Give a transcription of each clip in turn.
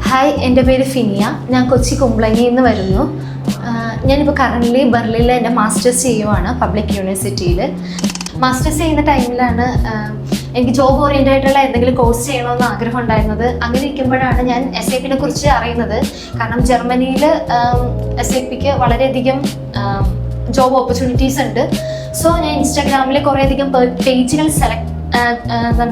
Hi, എൻ്റെ പേര് ഫിനിയ. ഞാൻ കൊച്ചി കുമ്പളങ്ങിയിൽ നിന്ന് വരുന്നു. ഞാനിപ്പോൾ കറൻ്റ്ലി ബെർലിനിൽ എൻ്റെ മാസ്റ്റേഴ്സ് ചെയ്യുവാണ് പബ്ലിക് യൂണിവേഴ്സിറ്റിയിൽ. മാസ്റ്റേഴ്സ് ചെയ്യുന്ന ടൈമിലാണ് എനിക്ക് ജോബ് ഓറിയൻറ്റഡ് ആയിട്ടുള്ള എന്തെങ്കിലും കോഴ്സ് ചെയ്യണമെന്ന് ആഗ്രഹം ഉണ്ടായിരുന്നത്. അങ്ങനെ ഇരിക്കുമ്പോഴാണ് ഞാൻ SAP കുറിച്ച് അറിയുന്നത്. കാരണം ജർമ്മനിയിൽ SAP വളരെയധികം ജോബ് ഓപ്പർച്യൂണിറ്റീസ് ഉണ്ട്. സോ ഞാൻ ഇൻസ്റ്റാഗ്രാമിൽ കുറേയധികം പേജുകൾ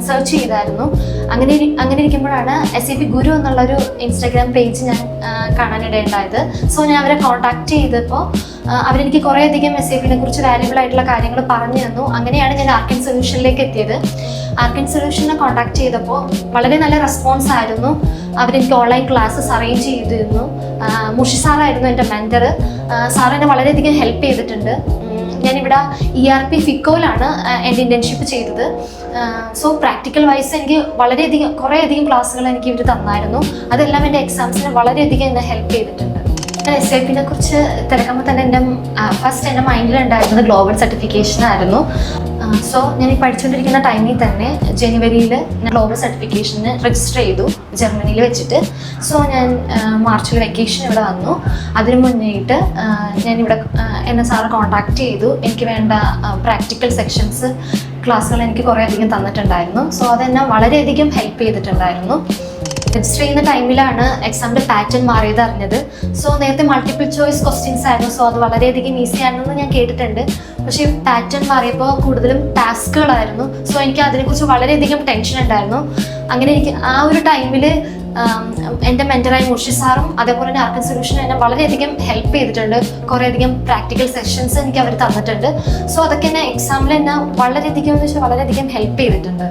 സെർച്ച് ചെയ്തായിരുന്നു. അങ്ങനെ ഇരിക്കുമ്പോഴാണ് SAP ഗുരു എന്നുള്ളൊരു ഇൻസ്റ്റാഗ്രാം പേജ് ഞാൻ കാണാനിടയുണ്ടായത്. സോ ഞാൻ അവരെ കോൺടാക്ട് ചെയ്തപ്പോൾ അവരെനിക്ക് കുറേയധികം SAP കുറിച്ച് വാല്യുബിൾ ആയിട്ടുള്ള കാര്യങ്ങൾ പറഞ്ഞു തന്നു. അങ്ങനെയാണ് ഞാൻ ആർക്കൻ സൊല്യൂഷനിലേക്ക് എത്തിയത്. ആർക്കൻ സൊല്യൂഷനെ കോൺടാക്ട് ചെയ്തപ്പോൾ വളരെ നല്ല റെസ്പോൺസ് ആയിരുന്നു. അവരെനിക്ക് ഓൺലൈൻ ക്ലാസ്സസ് അറേഞ്ച് ചെയ്തിരുന്നു. മുഷി സാറായിരുന്നു എൻ്റെ മെൻറ്റർ. സാർ എന്നെ വളരെയധികം ഹെൽപ്പ് ചെയ്തിട്ടുണ്ട്. ഞാനിവിടെ ERP ഫിക്കോയിലാണ് എൻ്റെ ഇൻറ്റേൺഷിപ്പ് ചെയ്തത്. സോ പ്രാക്ടിക്കൽ വൈസ് എനിക്ക് കുറേയധികം ക്ലാസ്സുകൾ എനിക്ക് ഇവർ തന്നായിരുന്നു. അതെല്ലാം എൻ്റെ എക്സാംസിന് വളരെയധികം എന്നെ ഹെൽപ്പ് ചെയ്തിട്ടുണ്ട്. SAP കുറിച്ച് തിരക്കുമ്പോൾ തന്നെ എൻ്റെ മൈൻഡിലുണ്ടായിരുന്നത് ഗ്ലോബൽ സർട്ടിഫിക്കേഷൻ ആയിരുന്നു. സോ ഞാൻ ഈ പഠിച്ചുകൊണ്ടിരിക്കുന്ന ടൈമിൽ തന്നെ ജനുവരിയിൽ ഞാൻ ഗ്ലോബൽ സർട്ടിഫിക്കേഷന് രജിസ്റ്റർ ചെയ്തു ജർമ്മനിയിൽ വെച്ചിട്ട്. സോ ഞാൻ മാർച്ചിൽ വെക്കേഷൻ ഇവിടെ വന്നു. അതിനു മുന്നേയിട്ട് ഞാനിവിടെ എന്നെ സാറ് കോൺടാക്ട് ചെയ്തു. എനിക്ക് വേണ്ട പ്രാക്ടിക്കൽ സെക്ഷൻസ് ക്ലാസ്സുകൾ എനിക്ക് കുറേയധികം തന്നിട്ടുണ്ടായിരുന്നു. സോ അതെന്നെ വളരെയധികം ഹെൽപ്പ് ചെയ്തിട്ടുണ്ടായിരുന്നു. രജിസ്റ്റർ ചെയ്യുന്ന ടൈമിലാണ് എക്സാമിൻ്റെ പാറ്റേൺ മാറിയത് അറിഞ്ഞത്. സോ നേരത്തെ മൾട്ടിപ്പിൾ ചോയ്സ് ക്വസ്റ്റ്യൻസ് ആയിരുന്നു. സോ അത് വളരെയധികം ഈസി ആണെന്ന് ഞാൻ കേട്ടിട്ടുണ്ട്. പക്ഷേ പാറ്റേൺ മാറിയപ്പോൾ കൂടുതലും ടാസ്കുകളായിരുന്നു. സോ എനിക്ക് അതിനെക്കുറിച്ച് വളരെയധികം ടെൻഷൻ ഉണ്ടായിരുന്നു. അങ്ങനെ എനിക്ക് ആ ഒരു ടൈമിൽ എൻ്റെ മെൻറ്ററായ മുഷി സാറും അതേപോലെ തന്നെ ആർക്കൻ സൊല്യൂഷൻ എന്നെ വളരെയധികം ഹെൽപ്പ് ചെയ്തിട്ടുണ്ട്. കുറേയധികം പ്രാക്ടിക്കൽ സെഷൻസ് എനിക്ക് അവർ തന്നിട്ടുണ്ട്. സോ അതൊക്കെ എന്നെ എക്സാമിൽ എന്നെ വളരെയധികം ഹെൽപ്പ് ചെയ്തിട്ടുണ്ട്.